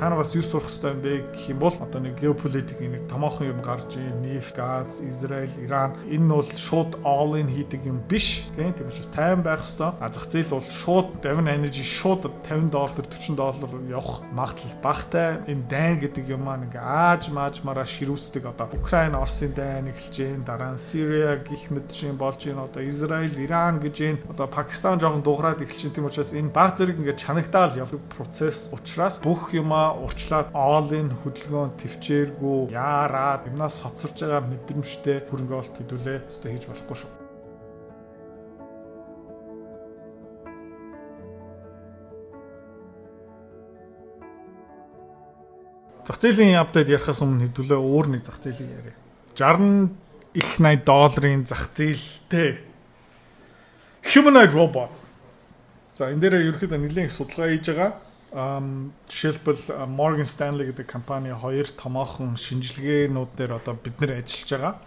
Та нар бас юу сурах хэрэгтэй юм бэ гэх юм бол одоо нэг геополитикийн нэг томоохон юм гарч ийн, нефть, газ, Израиль, Иран энэ нь бол шууд all in хийдэг юм биш. Тийм учраас тайван байх хэрэгтэй. Зах зээл бол шууд Devon Energy шууд $50, $40 явах магадлал багтай. Энэ дайн гэдэг юм аа ингээ аажмаараа ширүүсдэг одоо Украин, Оросын дайн эхэлж гин, дараа нь Сирия гих мэт шиг болж гин, одоо Израиль, Иран гэж гин, одоо Пакистан жоохон дуурайд эхэлж гин. Тийм учраас энэ баг зэрэг ингээ чанагдаал явдаг процесс учраас бүх юмаа урчлаад all-in хөдөлгөөн төвчээргүй яараад юмнаас хоцорж байгаа мэдрэмжтэй хөрөнгө оолт хэдүүлээ өстой хийж болохгүй шүү. Зах зээлийн апдейт ярихаас өмнө хэдүүлээ өөр нэг зах зээлийг яриа. 60 их $80 зах зээлтэй humanoid robot. За энэ дээр ерөөхдөө нэлээд их судалгаа хийж байгаа. Жишээлбэл Morgan Stanley гэдэг компани хоёр томоохон шинжилгээнүүд дээр одоо бид нэр ажиллаж байгаа.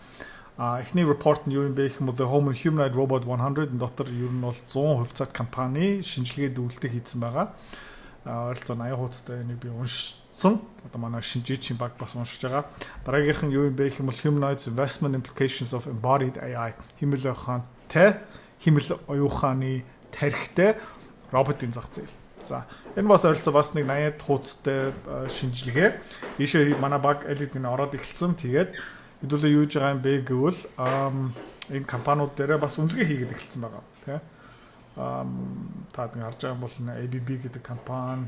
Эхний репорт нь юу юм бэ гэх юм бол The Home Humanoid Robot 100 дотор ер нь бол 100% цад компани шинжилгээ дүүлдэг хийсэн байгаа. Ойролцоо 80 хуудастай энийг би уншсан. Одоо манай шинжээчийн баг бас уншиж байгаа. Дараагийнх нь юу юм бэ гэх юм бол Humanoids Investment Implications of Embodied AI. Химэл оюуханы тархитай роботын зах зээл. За энэ бас ойролцоо бас нэг 80 хуудастай шинжилгээ. Ийшээ манай баг LED-ийн ороод эхэлсэн. Тэгээд хэдүүлээ юу хийж байгаа юм бэ гэвэл энэ компаниуд дээр бас үнэлгээ хийгээд эхэлсэн байгаа. Тэ. Та харж байгаа бол ABB гэдэг компани,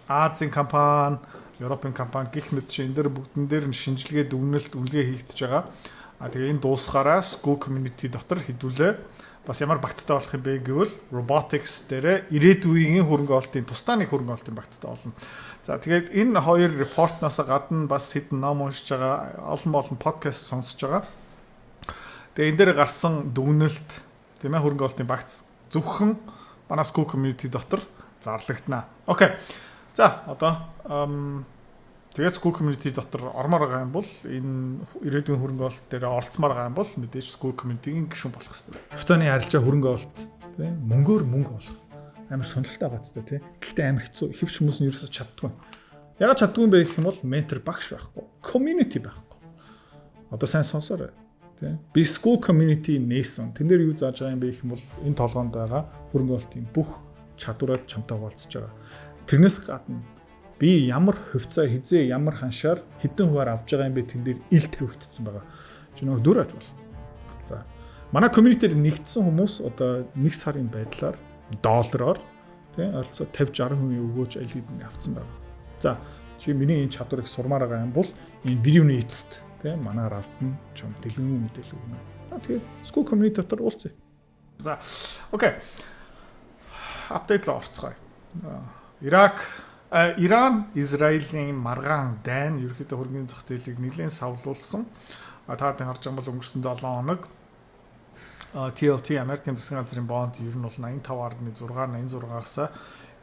Азийн компани, Европын компани гих мэт энэ дээр бүгдэн дээр нь шинжилгээ дүгнэлт үнэлгээ хийгдэж байгаа. Тэгээ энэ дуусгаараа school community дотор хэдүүлээ бас ямар багцтай болох юм бэ гэвэл robotics дээр ирээдүйн хөрөнгө оолтын тусдаа нэг хөрөнгө оолтын багцтай болно. За тэгээд энэ хоёр репортноос гадна бас хэдэн ном уншиж байгаа, олон подкаст сонсож байгаа. Тэгээд энэ дээр гарсан дүгнэлт тийм ээ хөрөнгө оолтын багц зөвхөн манай school community дотор зарлагдана. Окей. За одоо тэгээд school community дотор ормоор байгаа юм бол энэ ирээдүйн хөрөнгө оолт дээр оролцмоор байгаа юм бол мэдээж school community-ийн гишүүн болох хэрэгтэй. Хувьцааны арилжаа хөрөнгө оолт тийм мөнгөөр мөнгө олох амар сонирхолтой байгаа ч тийм. Гэхдээ амар хэцүү. Хэвч хүмүүс нь ерөөсөж чаддгүй. Ягаад чаддгүй юм бэ гэх юм бол ментор багш байхгүй. Community байхгүй. Одоо сайн сонсоорой. Тийм. Би school community нээсэн. Тэн дээр юу зааж байгаа юм бэ гэх юм бол энэ толгоонд байгаа хөрөнгө оолтын бүх чадвараар чамтай хуваалцаж байгаа. Тэрнээс гадна би ямар хувьцаа хизээ ямар ханшаар хэдэн хуваар авж байгаа юм бэ тэн дээр ил тавигдсан байгаа. Чи нөгөө дүр аж бол. За. Манай community-ээр нэгдсэн хүмүүс одоо 1 сарын байдлаар доллараар тийм ойролцоо 50-60% өгөөж LED-ийг авцсан байгаа. За. Чи миний энэ чадварыг сурмаар байгаа юм бол энэ видеоны эцэст тийм манаар автна чам дэлгэн мэдээлэл өгнө. Тэгээд school community дотор уулзъя. За. Окей. Апдейт л орцгоё. Иран, Израилийн маргаан дайн ерөөхдөө хөрөнгөний зах зээлийг нэлээд савлуулсан. Та харж байгаа бол өнгөрсөн 7 хоног TLT Америкийн засгийн газрын бонд ер нь бол 85.6-86-аас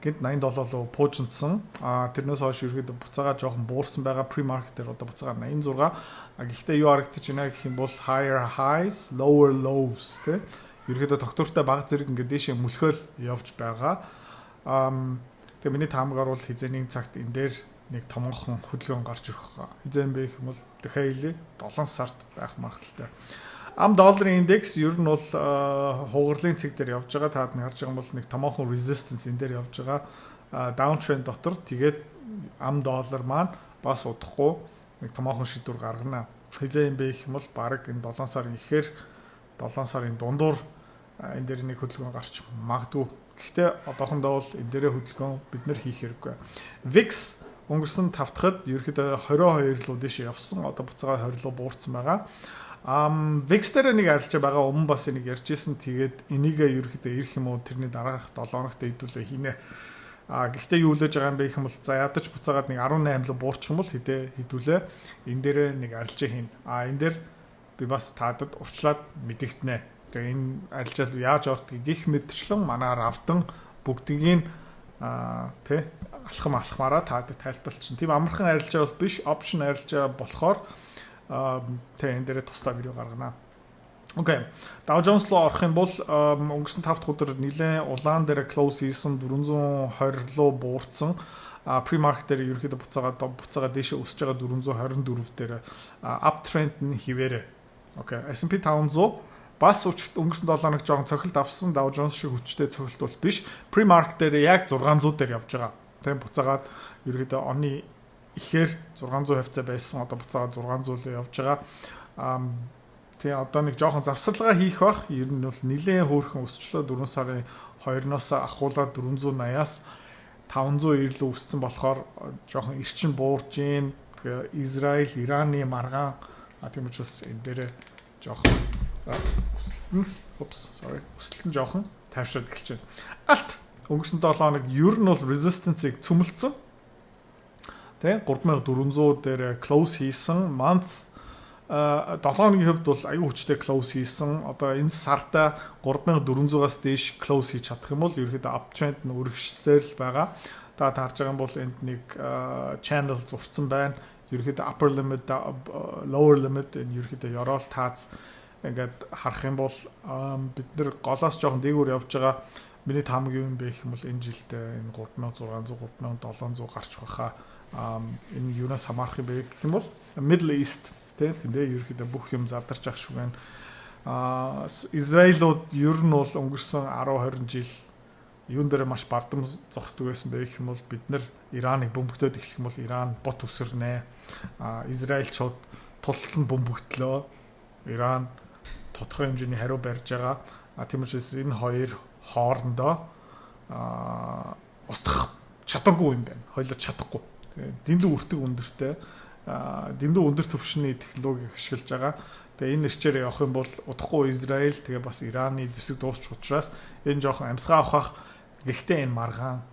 гинт $80 руу пуужинсан. Тэрнээс хойш ерөөхдөө буцаага жоохон буурсан байгаа pre-market дээр одоо буцаага 86. Гэхдээ юу харагдаж байна гэх юм бол higher highs, lower lows тийм. Ерөөхдөө доктортой баг зэрэг ингээд дэшээ мөлхөөл явж байгаа. Тэгээ миний таамагаар бол хизээний цагт энэ дээр нэг томоохон хөдөлгөөн гарч ирэх байгаа. Хизээн бэ гэх юм бол дахиад 7 сард байх магадaltaй. Ам долларын индекс ер нь бол хугарлын цэг дээр явж байгаа. Таад нь харж байгаа бол нэг томоохон resistance энэ дээр явж байгаа. Downtrend дотор тэгээд ам доллар маань бас удахгүй нэг томоохон шийдвэр гаргана. Хизээн бэ гэх юм бол баг энэ 7 сарын ихээр 7 сарын дундуур энэ дээр нэг хөдөлгөөн гарч магадгүй. Гэхдээ одоохондоо бол энэ дээрээ хөдөлгөөн бид нэр хийх хэрэггүй. VIX өнгөрсөн 5 дахад ерөөхдөө 22 руу дэше явсан. Одоо буцаага 20 руу буурсан байгаа. VIX дээр нэг арилжаа байгаа. Өмнө бас энийг ярьжсэн. Тэгээд энийгээ ерөөхдөө ирэх юм уу тэрний дараах 7 хоногт хэдүүлээ хийнэ. Гэхдээ юу үлээж байгаа юм бэ гэх юм бол за ядаж буцаагаад нэг 18 руу буурчих юм бол хэдүүлээ энэ дээрээ нэг арилжаа хийнэ. Энэ дээр би бас таадад урчлаад мэдэгдэнэ. Тэгээ энэ арилжаал яаж ордгийг гих мэдчлэн манаар автан бүгдийг алхамаараа таадад тайлбарлчихна. Тийм амархан арилжаа бол биш, опшн арилжаа болохоор энэ дээрээ тусдаа видео гаргана. Окей. Dow Jones руу орох юм бол өнгөрсөн 5 дахь өдөр нэлээд улаан дээр close хийсэн 420 руу буурсан. pre-market дээр ерөөхдөө буцаагаад дээшээ өсөж байгаа 424 дээр uptrend нь хിവэрэ. Окей. S&P 500 бас өнгөрсөн 7 хоног жоохон цохилт авсан Dow Jones шиг хүчтэй цохилт бол биш. Pre-market дээр яг 600 дээр явж байгаа. Тийм буцаагаад ерөөхдөө оны ихээр 600 хавцаа байсан. Одоо буцаагаад 600 явж байгаа. Тэгээ одоо нэг жоохон завсарлага хийх бах. Ер нь бол нэлээд хөөрхөн өсчлөө 4 сарын 2-оос ахуулаад 480-аас 500 ирлүү өссөн болохоор жоохон эрчин буурж гин. Тэгээ Израиль, Ираны маргаан тийм учраас энэ дээр жоохон өсөлт нь жоохон тайвшраад эхэлж байна. Алт өнгөрсөн 7 хоног ер нь бол resistance-ийг цөмөлцсөн. Тэ 3400 дээр close хийсэн. Month 7 хоногийн хувьд бол аюу хүчтэй close хийсэн. Одоо энэ сарда 3400-аас дээш close хийж чадах юм бол ерөөхдөө uptrend нь өргөжсөөр л байгаа. Та харж байгаа юм бол энд нэг channel зурцсан байна. Ерөөхдөө upper limit, lower limit энэ ерөөхдөө ёроол таац ингээд харах юм бол бид нэр голоос жоохон дээгүүр явж байгаа. Миний таамаг юу юм бэ гэх юм бол энэ жилдээ энэ 3600, 3700 гарч байхаа энэ юунаас хамаарах юм бэ гэх юм бол Middle East тэндээ ерөөхдөө бүх юм задарч ах шүү гэн. Израилууд ер нь бол өнгөрсөн 10-20 жил юун дээр маш бардам зогсдог байсан байх юм бол бид нар Ираныг бөмбөгтөөд эхлэх юм бол Иран бот өсөрнэ. Израильчууд тултал нь бөмбөгтлөө. Иран тодорхой хэмжээний хариу барьж байгаа. Тийм учраас энэ хоёр хоорондоо устгах чадваргүй юм байна. Хоёулаа чадахгүй. Дэндүү өртөг өндөртэй дэндүү өндөр түвшний технологиг ашиглаж байгаа. Тэгээ энэ нэрчээр явах юм бол удахгүй Израиль тэгээ бас Ираны зэвсэг дуусчих учраас энэ жоохон амьсгаа авах. Гэхдээ энэ маргаан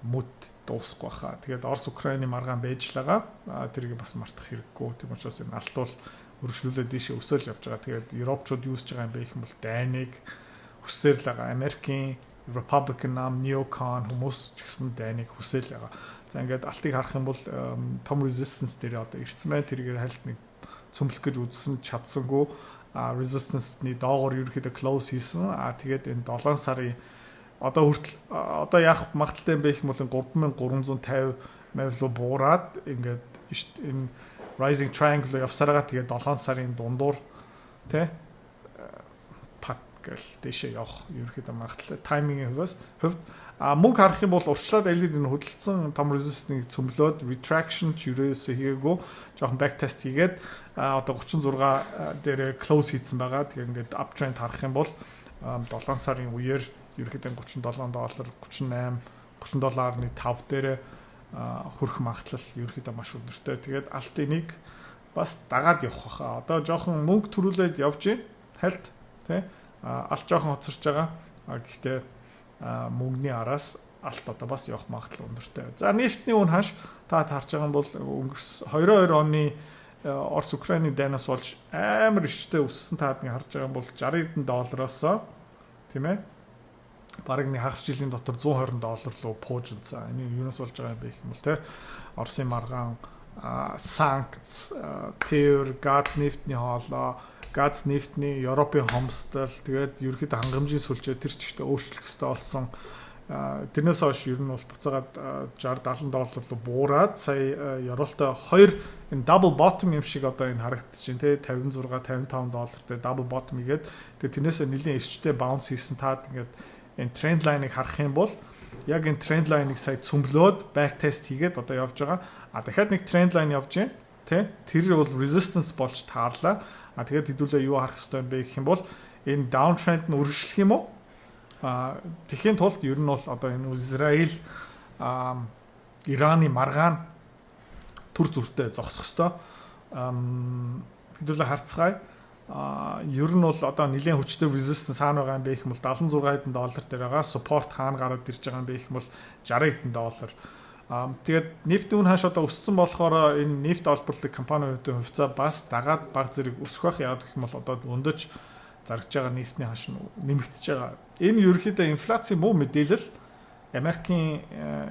мүд дуусахгүй хаа. Тэгээд Орос Украины маргаан байж л байгаа. Тэрийг бас мартах хэрэггүй. Тийм учраас энэ алт бол өргөжлүүлээд дээшээ өсөөл явж байгаа. Тэгээд Европчууд юу хийж байгаа юм бэ гэх юм бол Дайныг хүсээр л байгаа. Америкийн Republican нам Neocon хүмүүс ч гэсэн Дайныг хүсээл байгаа. За ингээд алтыг харах юм бол том resistance дээр одоо ирсэн байна. Тэргээр хальт нэг цөмлөх гэж үзсэн чадсангүй. Resistance-ний доогоор ерөөхдөө close хийсэн. Тэгээд энэ 7 сарын одоо хүртэл одоо яах магадaltaй юм бэ гэх юм бол 3350 мавлуу буураад ингээд энэ rising triangle явсараа тэгээд 7 сарын дундуур тэ пат гэл дэшээ явах ерөөхдөө магадaltaй таймингийн хувьд мөнгө харах юм бол урьдчилаад LED-ийн хөдөлгдсөн том resistance-ийг цөмлөөд retraction ерөөсөө хийгээгүй жоохон back test хийгээд одоо 36 дээр close хийсэн байгаа. Тэгээ ингээд uptrend харах юм бол 7 сарын үеэр ерөөхдөө $37, 38, $37.5 дээр хүрэх магадлал ерөөхдөө маш өндөртэй. Тэгээд алтыныг бас дагаад явах хаа. Одоо жоохон мөнгө төрүүлээд явж гин хальт тий алт жоохон хоцорч байгаа. Гэхдээ мөнгөний араас алт одоо бас явах магадлал өндөртэй. За нефтний үн хаш та харж байгаа юм бол өнгөрсөн 22 оны Орос Украины дайнаас болж амар иштэй өссөн таадны харж байгаа юм бол $60 тийм ээ. Бараг нэг хагас жилийн дотор $120 руу пуужин. За энэ юунаас болж байгаа юм бэ гэх юм бол те Оросын маргаан санкц тээр газ нефтний хоолой газ нефтний Европын хомсдол тэгээд ерөөхдөө хангамжийн сүлжээ тэр чигтээ өөрчлөх ёстой болсон. Тэрнээс хойш ер нь бол буцаагаад $60-70 руу буураад сая Евролтой 2 энэ double bottom юм шиг одоо энэ харагдаж байна те $56-55 дээр double bottom игээд тэгээд тэрнээсээ нэлийн эрчтэй bounce хийсэн таад ингээд энэ тренд лайныг харах юм бол яг энэ тренд лайныг сая цөмлөөд back test хийгээд одоо явж байгаа. Дахиад нэг тренд лайн явж байна тий тэр бол resistance болж таарлаа. Тэгээд хэдүүлээ юу харах хэрэгтэй юм бэ гэх юм бол энэ downtrend нь үргэлжлэх юм уу? Тэхийн тулд ер нь бол одоо энэ Израиль Ираны маргаан төр зүртээ зогсох ёстой. Хэдүүлээ харцгаая. Ер нь бол одоо нэлийн хүчтэй resistance хаана байгаа юм бэ гэх юм бол $76 дээр байгаа. Support хаана гараад ирж байгаа юм бэ гэх юм бол $60. Тэгээд нефтийн үн хаш одоо өссөн болохоор энэ нефт олборлог компаниудын хувьцаа бас дагаад баг зэрэг өсөх байх. Яг гэх юм бол одоо өндөж зарж байгаа нефтний хаш нэмэгдэж байгаа. Энэ ерөнхийдөө инфляцийн муу мэдээлэл. Америкийн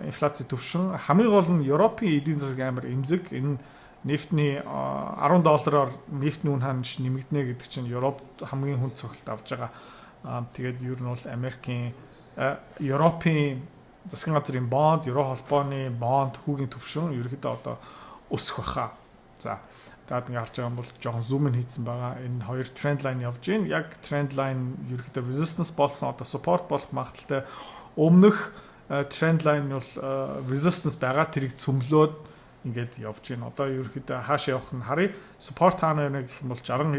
инфляци төвшин хамгийн гол нь Европын эдийн засаг амар эмзэг. Энэ нефтний $10-оор нефтний үн ханш нэмэгдэнэ гэдэг чинь Европ хамгийн хүнд цогцолт авж байгаа. Тэгээд ер нь бол Америкийн Европын засгийн газрын бонд, Евро холбооны бонд, хүүгийн төвшин ерөөхдөө одоо өсөх баха. За таад ингээ харж байгаа бол жоохон зум ин хийсэн байгаа. Энэ хоёр тренд лайн явж байна. Яг тренд лайн ерөөхдөө resistance болсон, одоо support болох магадaltaй. Өмнөх тренд лайн бол resistance байгаа, тэрийг цөмлөөд ингээд явж байна. Одоо ерөөхдөө хаашаа явах нь харъя. Support хаана байна гэх юм бол $63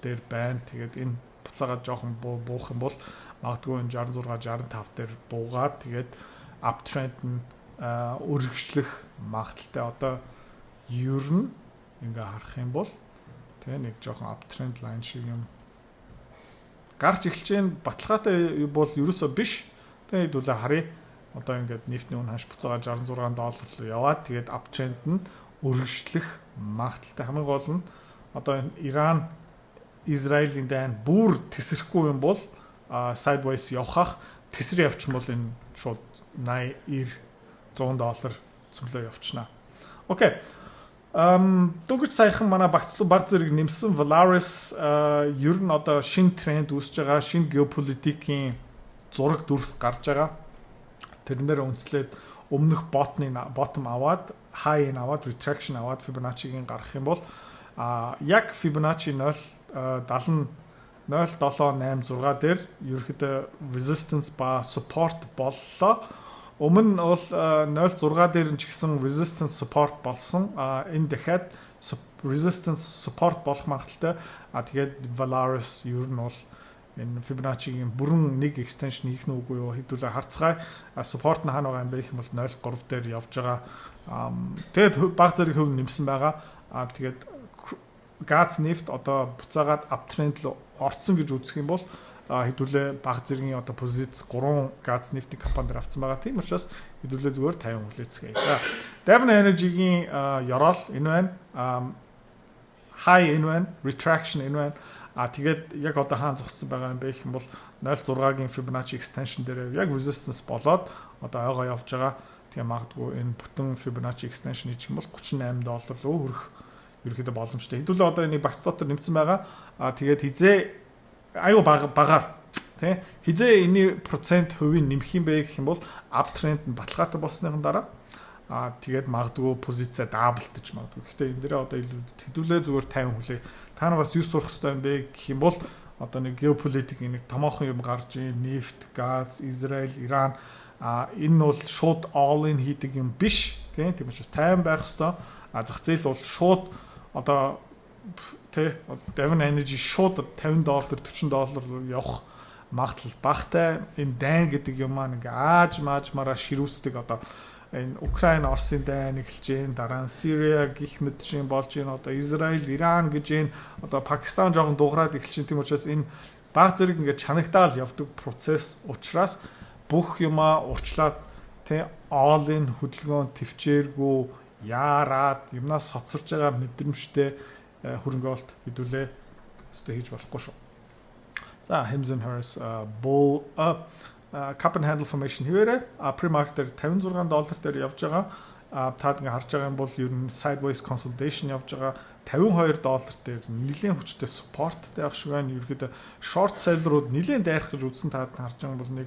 дээр байна. Тэгээд энэ буцаагаад жоохон буух юм бол магадгүй энэ 66 65 дээр буугаад тэгээд uptrend нь өргөжлөх магадaltaй. Одоо ер нь ингээ харах юм бол тэгээ нэг жоохон uptrend line шиг юм гарч эхэлж байна. Баталгаатай бол ерөөсөө биш. Тэгээд хэдүүлээ харъя. Одоо ингээд нефтний үн ханш буцаага $66 руу яваад тэгээд uptrend нь өргөжлөх магадaltaй. Хамгийн гол нь одоо Иран, Израилийн дайн бүр тесрэхгүй юм бол sideways явхах, тесрээ явчихсан бол энэ шууд 80, $90, $100 цөглөө явчихна. Окей. Дөнгөж саяхан манай баг зэрэг нэмсэн Valaris ер нь одоо шинэ тренд үүсэж байгаа, шинэ геополитикийн зураг дүрс гарч байгаа. Тэрнээр үнслээд өмнөх bottom аваад, high in аваад, retraction аваад Fibonacci-гийн гарах юм бол яг Fibonacci 0.786 дээр ерөөхдөө resistance ба support боллоо. Өмнө бол 0.6 дээр нь ч гэсэн resistance support болсон. Энэ дахиад resistance support болох магадaltaй. Тэгээд Valaris ер нь бол энэ Fibonacci-гийн бүрэн нэг extension хийх нь үгүй юу хэдүүлээ харцгаая. Support нь хаана байгаа юм бэ гэх юм бол 0.3 дээр явж байгаа. Тэгээд баг зэрэг хөв нэмсэн байгаа. Тэгээд газ нефт одоо буцаагаад uptrend руу орцсон гэж үзэх юм бол хэдүүлээ баг зэргийн одоо позиц 3 газ нефтийн компанид авсан байгаа. Тийм учраас хэдүүлээ зүгээр 50 хүлээцгээе. За Devon Energy-гийн ёроол энэ байна. High энэ байна, retraction энэ байна. Тэгээд яг одоо хаан зогссон байгаа юм бэ гэх юм бол 0.6-гийн Fibonacci extension дээр яг resistance болоод одоо ойгоо явж байгаа. Тэгээ магадгүй энэ бүтэн Fibonacci extension хийх юм бол $38 руу хүрэх ерөөхдөө боломжтой. Хэдүүлээ одоо энийг багц дотор нэмсэн байгаа. Тэгээд хизээ аюу багаар тий хизээ энэ процент хувийн нэмэх юм бэ гэх юм бол uptrend нь баталгаатай болсныхан дараа тэгээд магадгүй позициа даблдаж магадгүй. Гэхдээ энэ дээрээ одоо хэдүүлээ зүгээр 50 хүлээ. Та нар бас юу сурах хэрэгтэй юм бэ гэх юм бол одоо нэг геополитик нэг томоохон юм гарч ийн нефт, газ, Израиль, Иран энэ бол шууд all in хийдэг юм биш. Тийм учраас тайван байх хэрэгтэй. Зах зээл бол шууд одоо тэ Devon Energy шууд $50, $40 явах магадлал багтай. Энэ дайн гэдэг юм маань ингээ ааж мараа ширүүсдэг одоо энэ Украин, Оросын дайн эхэлж гин, дараа нь Сирия гих мэт шин болж гин, одоо Израиль, Иран гэж гин, одоо Пакистан жоохон дуурайд эхэлж гин. Тийм учраас энэ баг зэрэг ингээ чанагдаал явдаг процесс учраас бүх юмаа урчлаад тэ all in хөдөлгөөн төвчээргүй яарад юмнаас хоцорж байгаа мэдрэмжтэй хөрөнгөөлт хэдүүлээ өстө хийж болохгүй шүү. За Hims & Hers bull cup and handle formation хэвээрээ pre-market дээр $56 дээр явж байгаа. Таад ингээ харж байгаа юм бол ер нь sideways consolidation явж байгаа. $52 дээр нэлийн хүчтэй supportтэй ах шиг байна. Ерөөдөө short seller-ууд нэлийн дайрах гэж үзсэн таад харж байгаа юм бол 1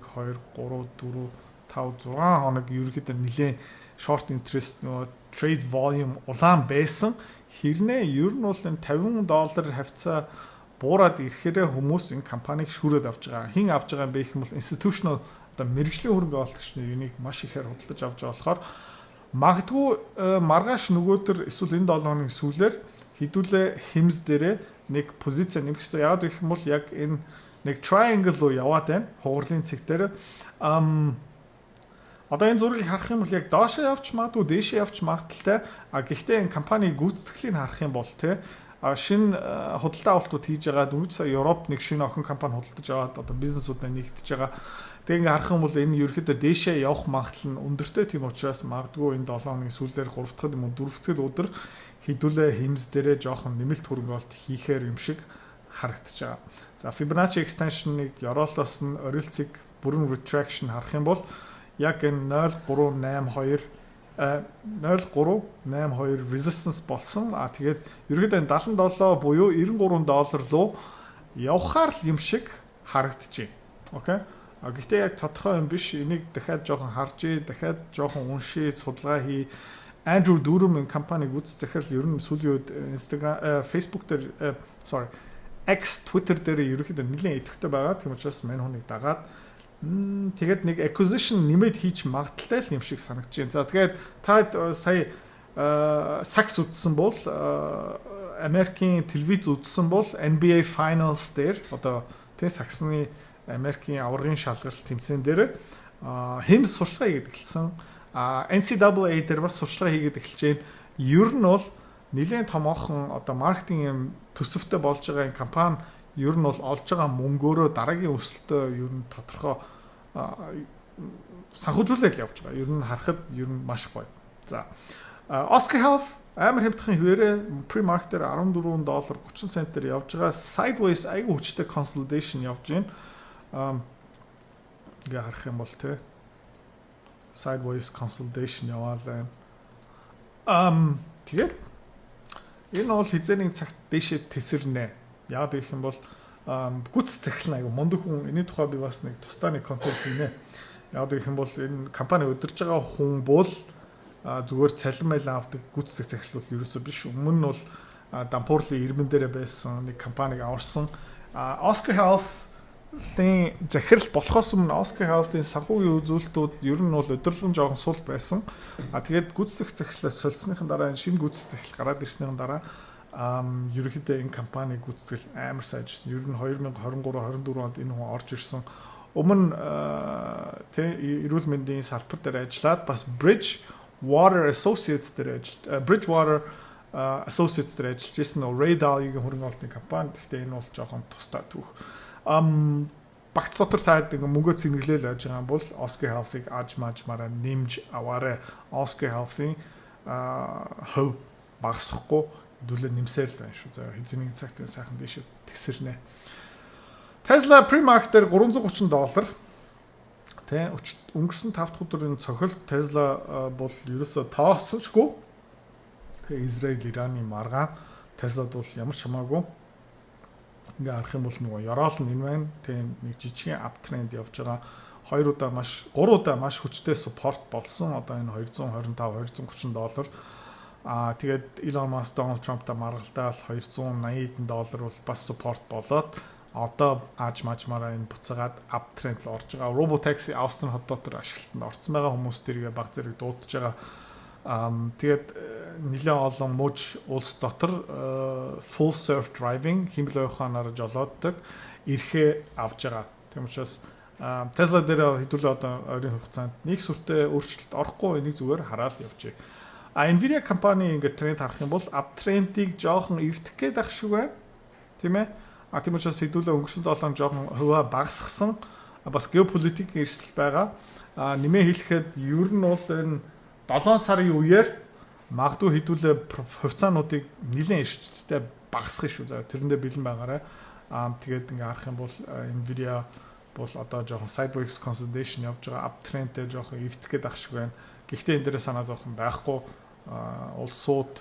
2 3 4 5 6 хоног ерөөдөө нэлийн short interest нөгөө trade volume улаан байсан. Хэрнээ ер нь бол энэ $50 хавцаа буураад ирэхээр хүмүүс энэ компанийг шүүрээд авч байгаа. Хин авч байгаа юм бэ гэх юм бол institutional одоо мэрэгжлийн хөрөнгө оруулагч нар энийг маш ихээр худалдаж авч байгаа болохоор магадгүй маргааш нөгөөдөр эсвэл энэ 7 хоногийн сүүлээр хідүүлээ Hims дээрээ нэг позиц нэмэх хэрэгтэй. Яагаад гэх юм бол яг энэ нэг triangle руу яваад байна. Хугарлын цэг дээр одоо энэ зургийг харах юм бол яг доошоо явж магадгүй дээшээ явж магадaltaй. Гэхдээ энэ компани гүйцэтгэлийг харах юм бол шинэ худалдаа авалтууд хийж байгаа дөнгөж сая Европ нэг шинэ охин компани худалдаж аваад одоо бизнесүүдээ нэгдэж байгаа. Тэгээ ингээ харах юм бол энэ ерөөхдөө дээшээ явах магадлал нь өндөртэй. Тийм учраас магадгүй энэ 7 хоногийн сүүлээр 3 дахь юм уу 4 дахь өдөр хідүүлээ Hims дээрээ жоохон нэмэлт хөрөнгөлт хийхээр юм шиг харагдаж байгаа. За Fibonacci extension-ыг ёроолоос нь орилцыг бүрэн retraction харах юм бол яг энэ 0.382 resistance болсон. Тэгээд ерөөдөө $77 буюу $93 руу явхаар л юм шиг харагдчихэв. Окей. Гэхдээ яг тодорхой юм биш. Энийг дахиад жоохон харж, дахиад жоохон уншиж, судалгаа хий. Andrew Durham-ийн компаниг үз захирал ер нь сүүлийн үед Instagram, Facebook дээр X Twitter дээр ерөөхдөө нэлээд идэвхтэй байгаа. Тийм учраас мань хүнийг дагаад тэгээд нэг acquisition нэмээд хийж магадaltaй л юм шиг санагдаж байна. За тэгээд та сая Saks үзсэн бол Америкийн телевиз үзсэн бол NBA Finals дээр одоо тэг Saks-ны Америкийн аваргын шалгалт тэмцээн дээр хэмс сурчлагаа хийгээд эхэлсэн. NCAA дээр бас сурчлага хийгээд эхэлж байна. Ер нь бол нэлээд томоохон одоо маркетинг төсөвтэй болж байгаа компани ер нь бол олж байгаа мөнгөөрөө дараагийн өсөлтөө ер нь тодорхой санхүүжүүлээд явж байгаа. Ер нь харахад ер нь маш гоё. За Oscar Health амар хямдхан хിവэрэ pre-market-ээр $14 30 центээр явж байгаа. Sideways айгүй хүчтэй consolidation явж байна. Ингээ харах юм бол тэ sideways consolidation яваал байна. Тэгээд энэ бол хизээний цагт дэшээ тесэрнэ. Яг гэх юм бол гүц захилна айгу мундаг хүн энэ тухай би бас нэг тусдаа нэг контент хийнэ. Яг гэх юм бол энэ компани удирж байгаа хүн бол зүгээр цалин майл авдаг гүц захил бол ерөөсөө биш. Өмнө нь бол дампуурлын ирмэн дээр байсан нэг компаниг аварсан. Oscar Health тийм захирал болохоос өмнө Oscar Health-ийн санхүүгийн үзүүлэлтүүд ер нь бол өдөрлөн жоохон сул байсан. Тэгээд гүйцэтгэх захирлаас солисныхын дараа шинэ гүйцэтгэх захирал гараад ирснийхэн дараа ерөнхийдөө энэ компани гүйцэтгэл амар сайжирсан. Ер нь 2023-24 онд энэ хүн орж ирсэн. Өмнө тийм эрүүл мэндийн салбар дээр ажиллаад бас Bridgewater Associates дээр ажиллаж байсан. Ray Dalio-гийн хөрөнгө оруулалтын компани. Гэхдээ энэ бол жоохон тусдаа түүх. Багц дотор таад ингээ мөнгө цэнгэлээл яаж байгаа бол Oscar Health-ыг ажмаараа нэмж аваарэ. Oscar Health-ийн хөв багасахгүй хэдүүлээ нэмсээр л байна шүү. За хэзээний цагт сайхан дэше тесэрнэ. Tesla pre-market-ээр $330 тэ өнгөрсөн 5 дахь өдрийн цохилт Tesla бол ерөөсө тоосчгүй. Тэ Израиль Ираны маргаан Tesla-д бол ямар ч хамаагүй ингээ харах юм бол нөгөө ёроол нь энэ байна. Тийм нэг жижигхэн ап тренд явж байгаа. 3 удаа маш хүчтэй support болсон. Одоо энэ $225-230. Тэгээд Elon Musk Donald Trump-та маргалдаал $280 бол бас support болоод одоо аажмаараа энэ буцаагаад ап тренд л орж байгаа. Robotaxi Austin хот дотор ашиглалтанд орсон байгаа хүмүүс тэргээ баг зэрэг дуудаж байгаа. Тэгээд нэлээд олон мууж улс дотор full self driving хэмэл ойхоноор жолооддаг эрхээ авж байгаа. Тийм учраас Tesla дээр хэдүүлээ одоо ойрын хугацаанд нэг сүртэй өөрчлөлт орохгүй энийг зүгээр хараад явжээ. Nvidia компани ингээд тренд харах юм бол up trend-ийг жоохон эвдэх гээд ах шиг байна. Тийм ээ. Тийм учраас хэдүүлээ өнгөрсөн 7 жоохон хуваа багасгсан. Бас геополитикийн эрсдэл байгаа. Нэмээ хэлэхэд ер нь бол энэ 7 сарын үеэр магадгүй хэдүүлээ хувьцаануудыг нэлээд эрсдэлтэй багасгах шүү. За тэрэндээ бэлэн байгаарай. Тэгээд ингээ харах юм бол Nvidia бол одоо жоохон sideways consolidation явж байгаа. Uptrend-тэй жоохон эвдэх гээд ах шиг байна. Гэхдээ энэ дээрээ санаа зовхон байхгүй. Улсууд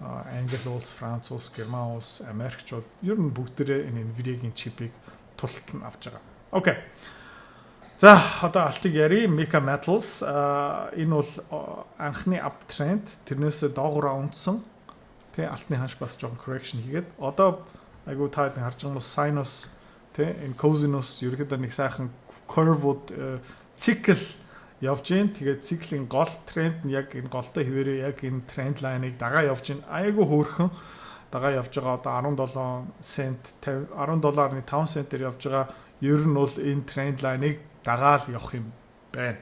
Англи улс, Франц улс, Герман улс, Америкчууд ер нь бүгдээрээ энэ Nvidia-гийн чипийг тултан авч байгаа. Окей. За одоо алтыг яри Mecha Metals энэ бол анхны uptrend тэрнээс доогуур унтсан. Тэ алтны ханш бас жоохон correction хийгээд одоо айгуу таад харж байгаа нь Sinus тэ энэ Cosinus ерөөдөө нэг сайхан curve-уд цикл явж гин. Тэгээд циклийн гол тренд нь яг энэ голтой хിവэрээ яг энэ тренд лайныг дагаа явж гин. Айгуу хөөрхөн дагаа явж байгаа одоо $17 $10.5 центээр явж байгаа. Ер нь бол энэ тренд лайныг дагаал явах юм байна.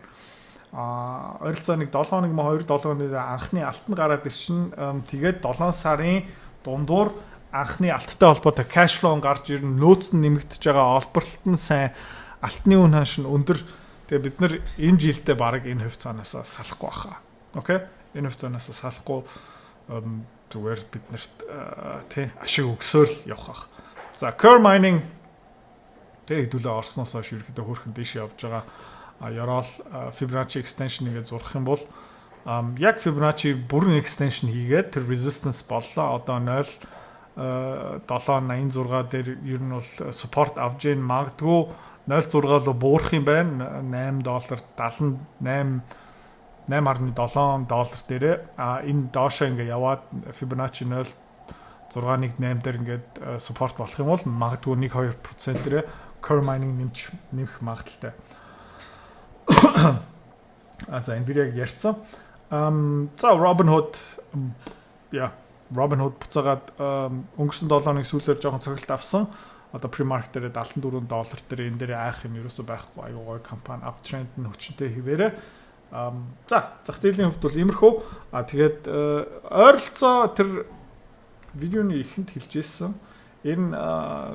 Ойролцоо нэг 7 хоног ма 2-7 хоногийн анхны алтан гараад ирчин. Тэгээд 7 сарын дундуур анхны алттай холбоотой cash flow гарч ирнэ. Нөөц нь нэмэгдэж байгаа, олборлолт нь сайн, алтны үн ханш нь өндөр. Тэгээ бид нар энэ жилдээ баг энэ хувьцаанаас салахгүй баха. Окей? Энэ хувьцаанаас салахгүй зүгээр бид нарт тий ашиг өгсөөр явах. За Core Mining тэг хэдүүлээ орсноос хойш ерөөдөө хөрхэн дэш явж байгаа. Ёроол Fibonacci extension нэгэ зурх юм бол яг Fibonacci бүрэн extension хийгээд тэр resistance боллоо. Одоо 0.786 дээр ер нь бол support авж ийн магадгүй 0.6 руу буурах юм байна. $8 $8.7 дээрээ энэ доошоо ингээ яваад Fibonacci 0.618 дээр ингээд support болох юм бол магадгүй 1-2% дээрээ curve mining нэмэх магадaltaй. За Nvidia-г ярьсан. За Robinhood буцаагаад өнгөрсөн 7 хоногийн сүүлээр жоохон цогцолт авсан. Одоо pre-market дээр $74 дээр энэ дээр айх юм ерөөсөө байхгүй. Аюу гой компани uptrend нь хүчтэй хിവэрэ. За зах зээлийн хувьд бол иймэрхүү. Тэгээд ойролцоо тэр видеоны ихэнд хэлжсэн. Энэ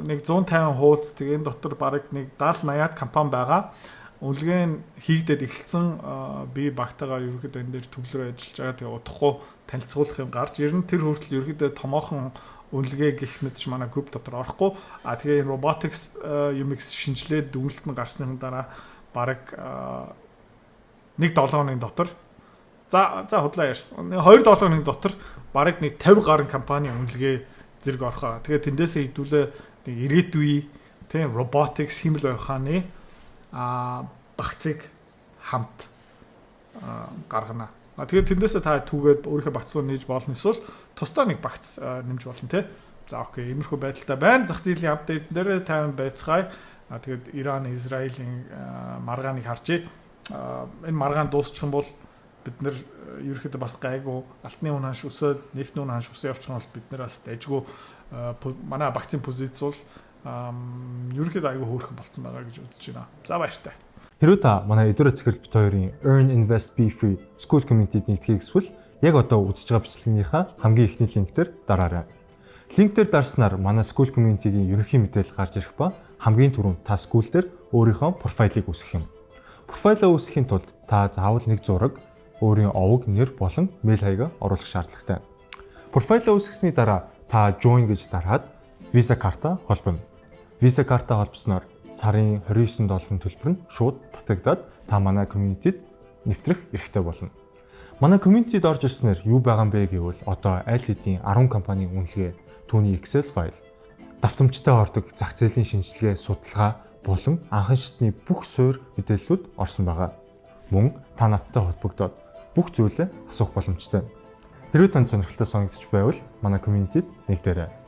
нэг 150 хуудас тэгээд энэ дотор бараг нэг 70-80 компани байгаа. Үнэлгээ нь хийгдээд эхэлсэн. Би багтаага ерөөхдөө энэ дээр төвлөрөө ажиллаж байгаа. Тэгээ удахгүй танилцуулах юм гарч ирнэ. Тэр хүртэл ерөөхдөө томоохон үнэлгээ гэх мэтч манай групп дотор орохгүй. Тэгээ энэ robotics юмx шинжилээд дүгнэлт нь гарсны дараа бараг 1-7 хоногийн дотор за худлаа ярьсан. 2-7 хоногийн дотор бараг нэг 50 гаруй компани үнэлгээ зэрэг орхоо. Тэгээ тэндээсээ хэдүүлээ ирээдүйн тийм robotics хэмэл ухааны багцыг хамт гаргана. Тэгээд тэндээсээ та түүгээд өөрийнхөө багцыг нээж болно эсвэл тусдаа нэг багц нэмж болно тий. За окей, иймэрхүү байдалтай байна. Зах зээлийн апдейт дээр тайван байцгаая. Тэгээд Иран, Израилийн маргааныг харжээ. Энэ маргаан дуусчих юм бол бид нэр ерөөхдөө бас гайгүй алтны үн ханш өсөд, нефтний үн ханш өсөө явчих юм бол бид нэр бас дайжгүй манай багцын позиц бол ерөөхдөө айгүй хөөрхөн болцсон байгаа гэж үзэж байна. За баяртай. Хэрвээ та манай эдгээр цэцэрлэг бит хоёрын Earn Invest Be Free School Community-д нэгдэхийг эсвэл яг одоо үзэж байгаа бичлэгийнхаа хамгийн ихний линк дээр дараарай. Линк дээр дарснаар манай School Community-гийн ерөнхий мэдээлэл гарч ирэх ба хамгийн түрүүнд та school дээр өөрийнхөө профайлыг үүсгэх юм. Профайлаа үүсгэхийн тулд та заавал нэг зураг, өөрийн овог, нэр болон мэйл хаягаа оруулах шаардлагатай. Профайлаа үүсгэсний дараа та join гэж дараад Visa карта холбоно. Visa карта холбосноор сарын $29 төлбөр нь шууд татагдаад та манай community-д нэвтрэх эрхтэй болно. Манай community-д орж ирснээр юу байгаа юм бэ гэвэл одоо аль хэдийн 10 компанийн үнэлгээ, түүний Excel файл, давтамжтай ордог зах зээлийн шинжилгээ, судалгаа болон анхан шатны бүх суурь мэдээллүүд орсон байгаа. Мөн та надтай холбогдоод бүх зүйлээ асуух боломжтой. Хэрвээ танд сонирхолтой санагдчих байвал манай community-д нэгдээрэй.